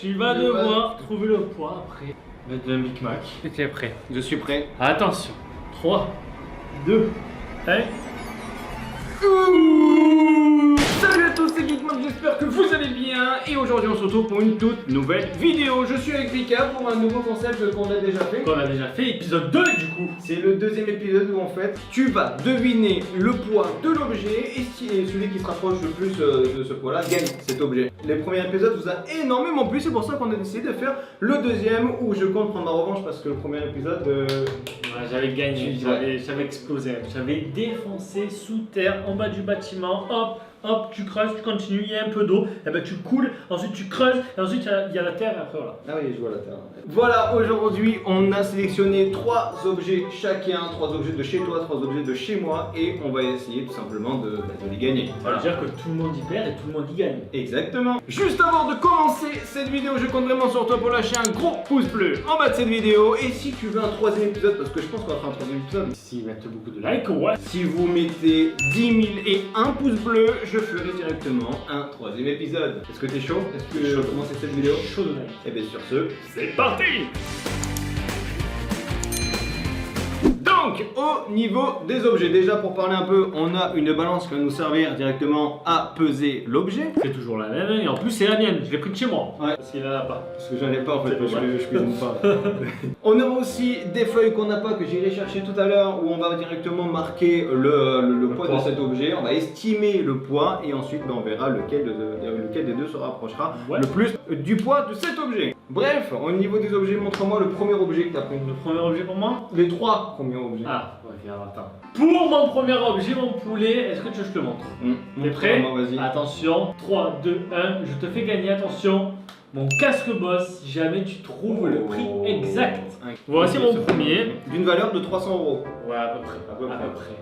tu vas devoir trouver le poids après d'un Big Mac. Tu es prêt? Je suis prêt. Attention. 3, 2, 1. Salut à tous, c'est Geekman, j'espère que vous allez bien. Et aujourd'hui on se retrouve pour une toute nouvelle vidéo. Je suis avec Vika pour un nouveau concept qu'on a déjà fait. Épisode 2 du coup. C'est le deuxième épisode où en fait tu vas deviner le poids de l'objet et celui qui se rapproche le plus de ce poids là gagne cet objet. Les premiers épisodes vous a énormément plu, c'est pour ça qu'on a décidé de faire le deuxième où je compte prendre ma revanche parce que le premier épisode j'avais gagné, j'avais explosé, j'avais défoncé sous terre en bas du bâtiment, hop, tu creuses, tu continues, il y a un peu d'eau, et ben tu coules, ensuite tu creuses, et ensuite il y a la terre, et après voilà. Ah oui, je vois la terre. Voilà, aujourd'hui on a sélectionné 3 objets chacun, 3 objets de chez toi, 3 objets de chez moi, et on va essayer tout simplement de les gagner. Ça veut dire que tout le monde y perd et tout le monde y gagne. Exactement. Juste avant de commencer cette vidéo, je compte vraiment sur toi pour lâcher un gros pouce bleu en bas de cette vidéo, et si tu veux un troisième épisode, parce que je pense qu'on va faire un troisième épisode. S'ils mettent beaucoup de likes, ouais. Si vous mettez 10 000 et un pouce bleu, je ferai directement un troisième épisode. Est-ce que t'es chaud? Est-ce que je peux commencer cette vidéo? Chaud de like. Et bien sur ce, c'est parti! Donc, au niveau des objets, déjà pour parler un peu, on a une balance qui va nous servir directement à peser l'objet. C'est toujours la même, et en plus c'est la mienne, je l'ai pris de chez moi. Ouais. Parce qu'il en a pas. Parce que j'en ai pas en fait, parce que je cuisine pas. On aura aussi des feuilles qu'on n'a pas, que j'irai chercher tout à l'heure, où on va directement marquer le poids de cet objet. On va estimer le poids et ensuite on verra lequel des deux se rapprochera le plus du poids de cet objet. Bref, au niveau des objets, montre-moi le premier objet que tu as pris. Le premier objet pour moi? Les 3 premiers objets. Ah, ok, alors attends. Pour mon premier objet, mon poulet, est-ce que tu veux que je te montre? T'es prêt? Vas-y. Attention, 3, 2, 1, je te fais gagner, attention. Mon casque boss, si jamais tu trouves le prix exact. Voici mon premier. D'une valeur de 300 euros. Ouais, à peu près.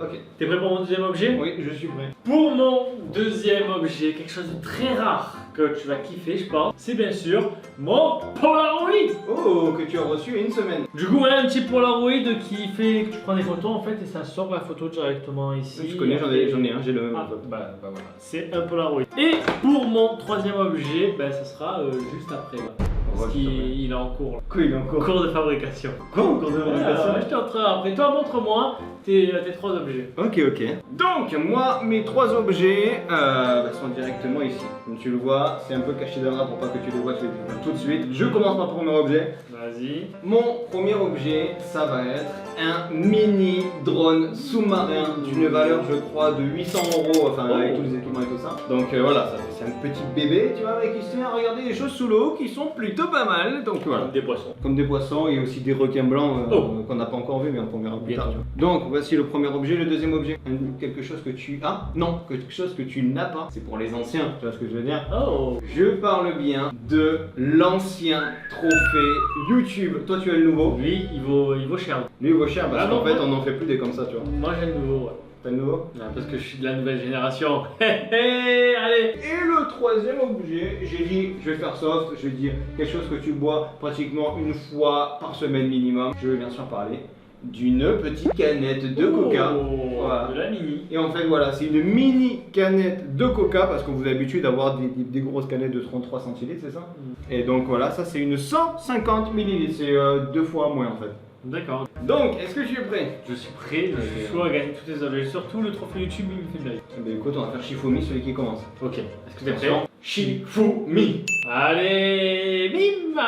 Ok. T'es prêt pour mon deuxième objet? Oui, je suis prêt. Pour mon deuxième objet, quelque chose de très rare que tu vas kiffer, je pense, c'est bien sûr mon Polaroid. Oh, que tu as reçu il y a une semaine. Du coup, ouais, un petit Polaroid qui fait que tu prends des photos en fait et ça sort la photo directement ici. Je connais, j'en ai un, j'ai le même. Bah voilà, c'est un Polaroid. Et pour mon troisième objet, ben ça sera juste après là. Parce qu'il est en cours. Quoi, il est en cours? Cours de fabrication. Quoi, en cours de fabrication? Je t'entraîne après. Toi, montre-moi tes 3 objets. Ok. Donc, moi, mes 3 objets sont directement ici. Comme tu le vois, c'est un peu caché derrière pour pas que tu les vois tout de suite. Je commence par mon premier objet. Vas-y. Mon premier objet, ça va être un mini drone sous-marin d'une valeur, je crois, de 800 euros, enfin avec tous les équipements et tout ça. Donc voilà, c'est un petit bébé, tu vois, avec ici, regardez les choses sous l'eau qui sont plutôt pas mal. Donc voilà. Comme des poissons. Comme des poissons et aussi des requins blancs qu'on n'a pas encore vu, mais on verra plus tard. Donc voici le premier objet. Le deuxième objet, quelque chose que tu as. Non, quelque chose que tu n'as pas. C'est pour les anciens, tu vois ce que je veux dire? Oh. Je parle bien de l'ancien trophée YouTube. Toi tu as le nouveau. Lui, il vaut cher. Lui il vaut cher parce qu'en fait on n'en fait plus des comme ça, tu vois. Moi j'ai le nouveau, ouais. T'as le nouveau? Non, parce que je suis de la nouvelle génération. Allez. Et le troisième objet, j'ai dit je vais faire soft, je vais dire quelque chose que tu bois pratiquement une fois par semaine minimum. Je vais bien sûr parler d'une petite canette de coca. Voilà. De la mini. Et en fait voilà, c'est une mini canette de coca parce que vous avez l'habitude d'avoir des grosses canettes de 33 centilitres, c'est ça? Et donc voilà, ça c'est une 150 millilitres, c'est 2 fois moins en fait. D'accord. Donc, est-ce que tu es prêt? Je suis prêt, je suis chaud à gagner tous les objets. Surtout le trophée YouTube, il me fait de l'œil. Eh bien écoute, on va faire Shifumi, celui qui commence. Ok, est-ce que t'es prêt? Shifumi. Allez, bim.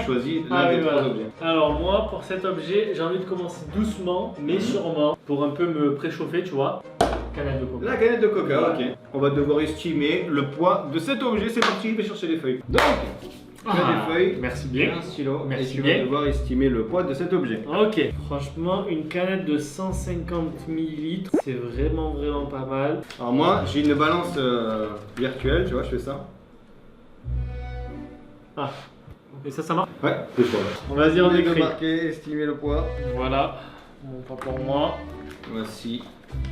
Tu choisis l'un des 3 objets. Alors moi, pour cet objet, j'ai envie de commencer doucement, mais sûrement, pour un peu me préchauffer, tu vois. Canette de coca. La canette de coca, ok. On va devoir estimer le poids de cet objet. C'est parti, je vais chercher les feuilles. Donc, tu as des feuilles, merci bien. un stylo, Merci et tu bien. vas devoir estimer le poids de cet objet. Ok, franchement, une canette de 150 ml, c'est vraiment pas mal. Alors moi, j'ai une balance virtuelle, tu vois, je fais ça. Ah, et ça marche? Ouais, c'est quoi? Vas-y, on écrit. Marquer, estimer le poids. Voilà, mon poids pour moi. Voici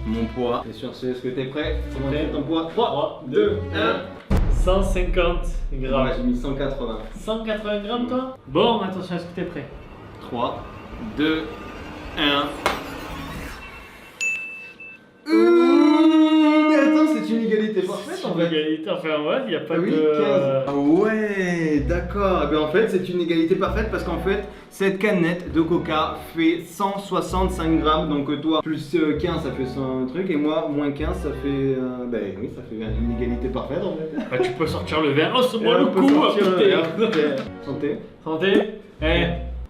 mon poids. Et sur ce, est-ce que tu es prêt? Comment Prêt. ton poids? 3, 2, 1. 150 grammes. Ouais, j'ai mis 180. 180 grammes, toi? Bon, attention, est-ce que t'es prêt? 3, 2, 1. Mais attends, c'est une égalité parfaite en fait. Égalité, enfin ouais, il n'y a pas Oui, de... 15. Ah ouais, d'accord. Eh bien, en fait, c'est une égalité parfaite parce qu'en fait, cette canette de coca fait 165 grammes. Donc toi, plus 15, ça fait 100 truc. Et moi, moins 15, ça fait... ben oui, ça fait une égalité parfaite en fait. Bah, tu peux sortir le verre. Oh, c'est moi Et le on peut coup. sortir, putain. Santé. Santé. Eh,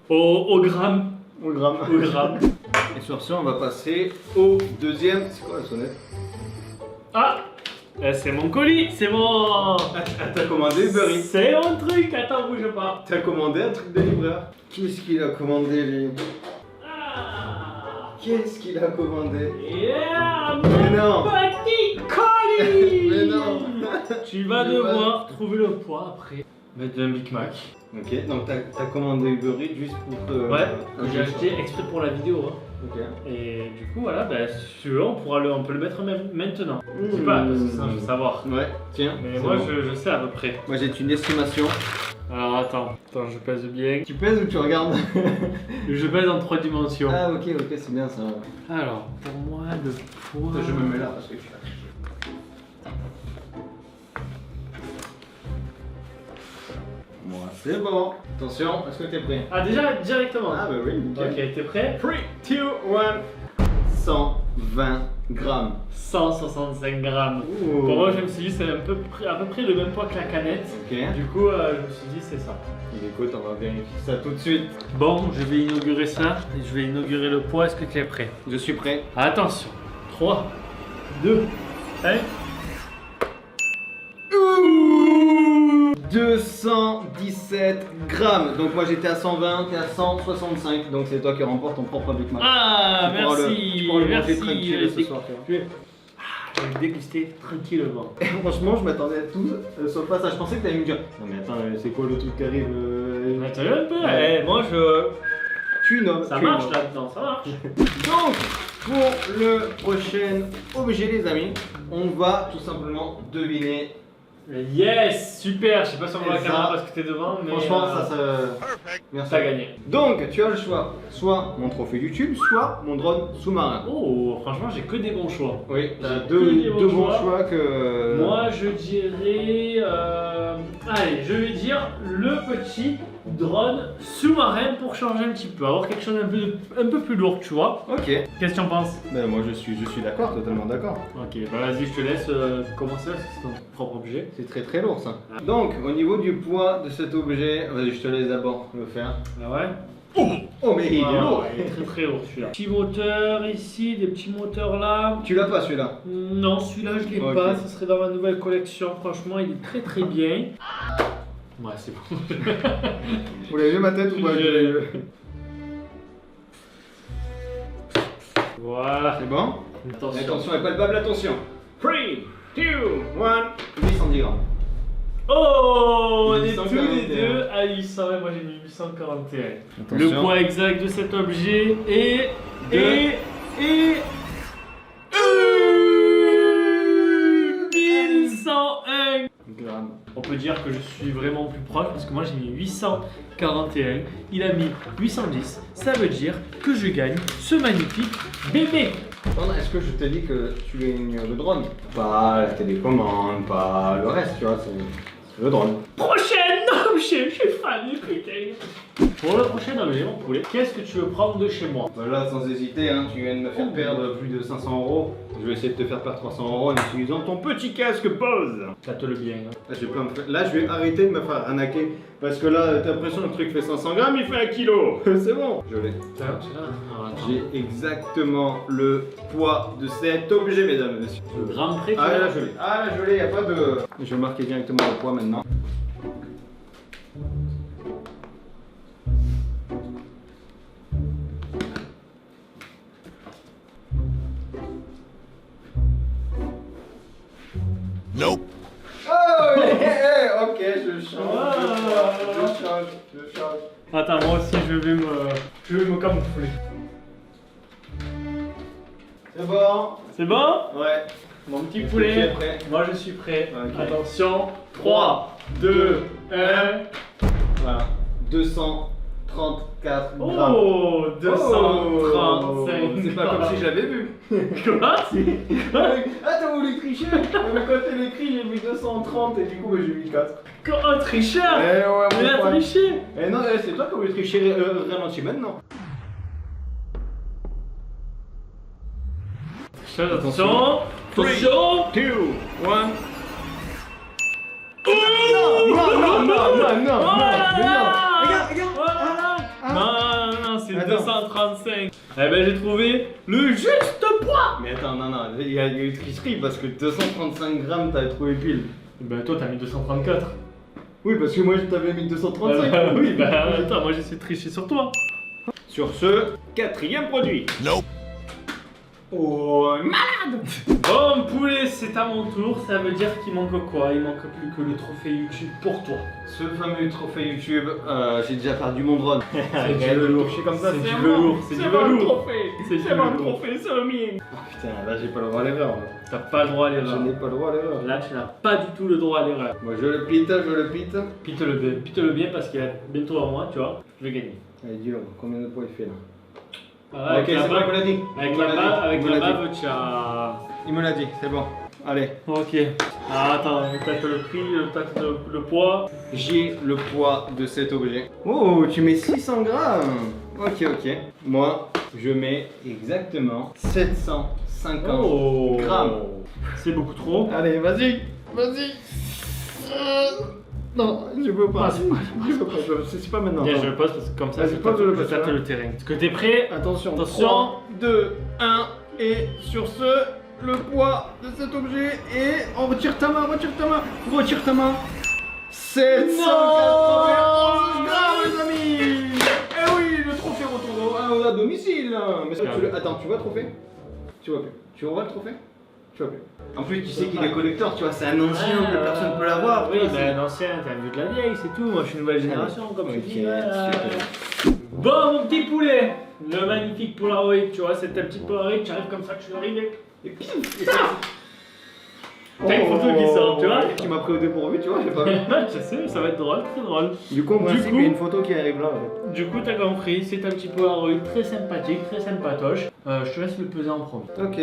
au gramme. Au gramme. Au gramme. Et sur ce, on va passer au deuxième. C'est quoi la sonnette? Ah, c'est mon colis, c'est mon... T'as commandé Uber Eats. C'est mon truc, attends, bouge pas. T'as commandé un truc de livreur. Qu'est-ce qu'il a commandé lui? Ah, Qu'est-ce qu'il a commandé? yeah, Mais non. mon petit colis. Mais non. Tu vas Mais devoir trouver le poids après. Mettre un Big Mac. Ok, donc t'as commandé Uber Eats juste pour... Ouais, que j'ai acheté exprès pour la vidéo. Hein. Ok. Et du coup, voilà, bah, si tu veux, on peut le mettre même maintenant. Je sais pas, parce que sinon je veux savoir. Ouais, tiens. Mais c'est moi, bon. je sais à peu près. Moi j'ai une estimation. Alors attends, je pèse bien. Tu pèses ou tu regardes? Je pèse en 3 dimensions. Ah ok, c'est bien ça. Alors, pour moi, le poids... Je me mets là parce que je suis là. Moi c'est bon. Attention, est-ce que t'es prêt? Ah, déjà, directement. Ah bah oui, nickel. Ok, t'es prêt? 3, 2, 1. 120 grammes. 165 grammes. Ouh. Pour moi, je me suis dit, c'est à peu près le même poids que la canette. Ok. Du coup, je me suis dit, c'est ça. Écoute, on va vérifier ça tout de suite. Bon, je vais inaugurer ça. Et je vais inaugurer le poids. Est-ce que tu es prêt? Je suis prêt. Attention. 3, 2, 1. 217 grammes. Donc moi j'étais à 120, t'es à 165. Donc c'est toi qui remporte ton propre Big Mac. Ah, Tu pourras merci. tu pourras le manger Merci. tranquille ce soir. Je vais le déguster tranquillement. Et franchement, je m'attendais à tout sauf pas ça. Je pensais que t'allais me dire non mais attends, c'est quoi le truc qui arrive Attends un peu. Eh, moi, Tu innoves. ça tu marche innoves. là-dedans, ça marche. Donc pour le prochain objet les amis, on va tout simplement deviner. Yes, super. Je sais pas si on voit la Et caméra ça, parce que t'es devant, mais Franchement, ça. Merci. t'as gagné. Donc tu as le choix, soit mon trophée YouTube, soit mon drone sous-marin. Oh, franchement, j'ai que des bons choix. Oui, t'as J'ai deux que des bons bons choix. choix que. Moi, je dirais. Allez, je vais dire le petit drone sous-marin pour changer un petit peu, avoir quelque chose un peu plus lourd, tu vois. Ok. Qu'est-ce que tu en penses? Ben moi je suis d'accord, totalement d'accord. Ok, bah vas-y, je te laisse commencer parce que c'est ton propre objet. C'est très très lourd ça. Donc au niveau du poids de cet objet, vas-y je te laisse d'abord le faire. Ah ouais? Oh mais il est Ah, lourd. il est très très lourd celui-là. Petit moteur ici, des petits moteurs là. Tu l'as pas celui-là? Non, celui-là je l'ai Ok. pas, ce serait dans ma nouvelle collection. Franchement, il est très très bien. Ouais, c'est bon. Vous l'avez vu ma tête ou pas? Voilà. C'est bon? Attention. Attention, elle est palpable, attention. 3, 2, 1. 810 grammes. Oh, on est tous 841. les deux à 800 et moi j'ai mis 841. Attention. Le poids exact de cet objet est... Deux. 1101 Grammes. On peut dire que je suis vraiment plus proche parce que moi j'ai mis 841, il a mis 810, ça veut dire que je gagne ce magnifique bébé. Attends, est-ce que je t'ai dit que tu gagnes le drone? Pas la télécommande, pas le reste, tu vois, c'est le drone. Prochaine objet, je suis fan, putain. Pour le prochain objet, mon poulet, qu'est-ce que tu veux prendre de chez moi? Bah là, sans hésiter, hein, tu viens de me faire perdre plus de 500 euros. Je vais essayer de te faire perdre 300 euros en utilisant ton petit casque Bose. Faites-le bien. Hein. Là, je vais arrêter de me faire arnaquer. Parce que là, t'as l'impression que le truc fait 500 grammes, il fait 1 kilo. C'est bon. Je l'ai. J'ai exactement le poids de cet objet, mesdames et messieurs. Le gramme près. Ah là, je l'ai. Ah là, je l'ai, y a pas de... Je vais marquer directement le poids maintenant. Nope. Oh, ok, je change. Ah. Je change. Attends, moi aussi je vais me camoufler. C'est bon? C'est bon? Ouais. Mon petit Tu es poulet. prêt? Moi je suis prêt. Ok. Attention. 3, 2, 1. Voilà. 230 234 grammes. Oh, 235. C'est pas comme si j'avais vu. Quoi? Ah, t'as voulu tricher? Mais quand elle écrit, j'ai mis 230 et du coup, j'ai mis 4. Oh, tricheur! Eh ouais, Il a triché! Eh non, c'est toi qui as voulu tricher, ralentis maintenant. Tricheur, attention! Attention! 2, 1. Non. Non, c'est Attends. 235. Eh ben, j'ai trouvé le juste poids! Mais attends, non, il y a eu tricherie parce que 235 grammes, t'avais trouvé pile. Ben, toi, t'as mis 234. Oui, parce que moi, je t'avais mis 235. Oui, bah, attends, moi, j'essaie de tricher sur toi. Sur ce, quatrième produit. Nope. Oh, Bon, poulet, c'est à mon tour. Ça veut dire qu'il manque quoi? Il manque plus que le trophée YouTube pour toi. ce fameux trophée YouTube, j'ai déjà perdu mon drone. C'est du velours. Comme ça, C'est du mon- velours. C'est du mon velours. trophée. C'est du C'est mon velours. trophée, c'est le mien. Oh putain, là j'ai pas le droit à l'erreur. là. T'as pas le droit à Je l'erreur. n'ai pas le droit à l'erreur. Là, tu n'as pas du tout le droit à l'erreur. Moi je le pite. Pite-le bien parce qu'il y a bientôt à moi, tu vois. Je vais gagner. Allez, dis-le, combien de points il fait là? Voilà, Ok, c'est bon, il me l'a dit. avec Il me la l'a bave, dit. avec Il me la l'a dit. bave, tu as. Il me l'a dit, c'est bon. Allez, Ok. Ah, attends, peut-être le prix, peut-être le poids. j'ai le poids de cet objet. Oh, tu mets 600 grammes. Ok. Moi, je mets exactement 750 grammes. C'est beaucoup trop. Allez, vas-y. Non, je peux pas. Ah, c'est pas- C'est pas maintenant. Viens, attends. je le pose parce que comme ça, Vas-y, je pose-le, tâte parce que là- le terrain. Est-ce que t'es prêt? Attention, Attention. 3, 2, 1, et sur ce, le poids de cet objet, et on retire ta main, retire ta main. 791 grammes, les amis. Eh oui, le trophée retourne à domicile. Mais ça, attends, tu vois le trophée? Tu vois plus. Tu revois le trophée? Tu vois plus. En plus, tu sais qu'il est collector, tu vois, c'est un ancien que personne ne peut l'avoir. Oui, tu vois, ben l'ancien, t'es un vieux de la vieille, c'est tout. Moi, je suis une nouvelle génération, comme je Ok, dis. super. Bon, mon petit poulet, le magnifique Polaroid, tu vois, c'est ta petite Polaroid, tu arrives comme ça, tu arrives et pim, et ça. T'as une photo qui sort, tu vois. Tu m'as pris au dépourvu, tu vois, j'ai pas vu. Je sais, ça va être drôle, très drôle. Du coup, moi, Du c'est coup- qu'il y a une photo qui arrive là. en Du coup, t'as compris, c'est un petit Polaroid très sympathique, très sympatoche. Je te laisse le peser en premier. fait. Ok,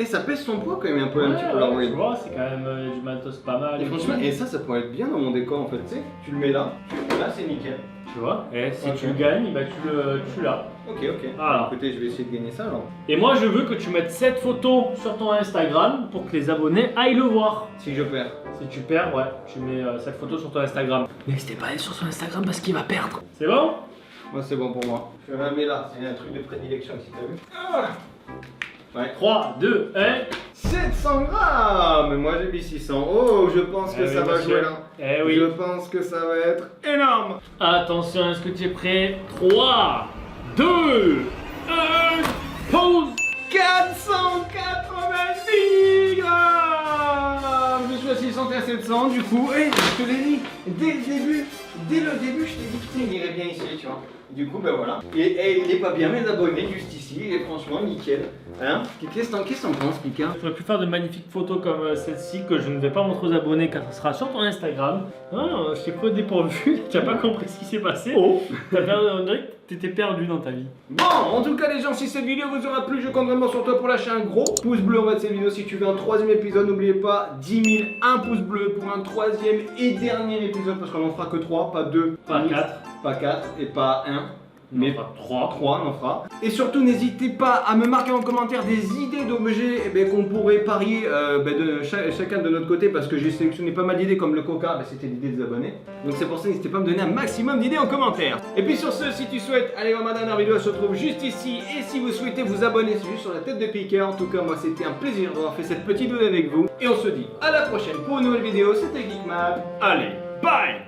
ça pèse son poids quand même un peu, un petit peu Ouais, la tu Polaroid. vois, c'est quand même du matos pas mal. Et franchement, et ça pourrait être bien dans mon décor en fait, tu sais. Tu le mets là, là c'est nickel. Tu vois, et si Ok. tu le gagnes, bah, tu l'as. Ok. Voilà. Écoutez, je vais essayer de gagner ça alors. Et moi, je veux que tu mettes cette photo sur ton Instagram pour que les abonnés aillent le voir. Si je perds. Si tu perds, ouais, tu mets cette photo sur ton Instagram. N'hésitez pas à aller sur son Instagram parce qu'il va perdre. C'est bon? Moi, c'est bon pour moi. Je la mets là, c'est un truc de prédilection ici, t'as vu? Ouais. 3, 2, 1. 700 grammes. Moi j'ai mis 600. Oh, je pense que Eh ça oui, va monsieur. jouer là. Eh oui. Je pense que ça va être énorme. Attention, est-ce que tu es prêt? 3, 2, 1, pause! 490 grammes. Je suis à 600 et à 700 du coup. Et je te l'ai dit, dès le début, je t'ai dit putain, il irait bien ici, tu vois. Du coup, ben voilà. Et il est pas bien, mes abonnés, juste ici. Et franchement, nickel. Hein? Qu'est-ce que t'en penses, Pika? J'aurais pu faire de magnifiques photos comme celle-ci que je ne vais pas montrer aux abonnés car ça sera sur ton Instagram. Ah, je t'ai pris au dépourvu, tu n'as pas compris ce qui s'est passé. Oh. T'as perdu, on dirait que t'étais perdu dans ta vie. Bon, en tout cas les gens, si cette vidéo vous aura plu, je compte vraiment sur toi pour lâcher un gros pouce bleu en bas de cette vidéo. Si tu veux un troisième épisode, n'oubliez pas 10 000, un pouce bleu pour un troisième et dernier épisode parce qu'on en fera que 3, pas 2, Pas 4, pas 4 et pas 1. mais Mais pas 3. 3, on en fera. Et surtout, n'hésitez pas à me marquer en commentaire des idées d'objets qu'on pourrait parier de chacun de notre côté parce que j'ai sélectionné pas mal d'idées comme le coca, c'était l'idée des abonnés. Donc c'est pour ça, n'hésitez pas à me donner un maximum d'idées en commentaire. Et puis sur ce, si tu souhaites aller voir ma dernière vidéo, elle se trouve juste ici. Et si vous souhaitez vous abonner, c'est juste sur la tête de Pika. En tout cas, moi c'était un plaisir d'avoir fait cette petite vidéo avec vous. Et on se dit à la prochaine pour une nouvelle vidéo. C'était Geekman. Allez, bye!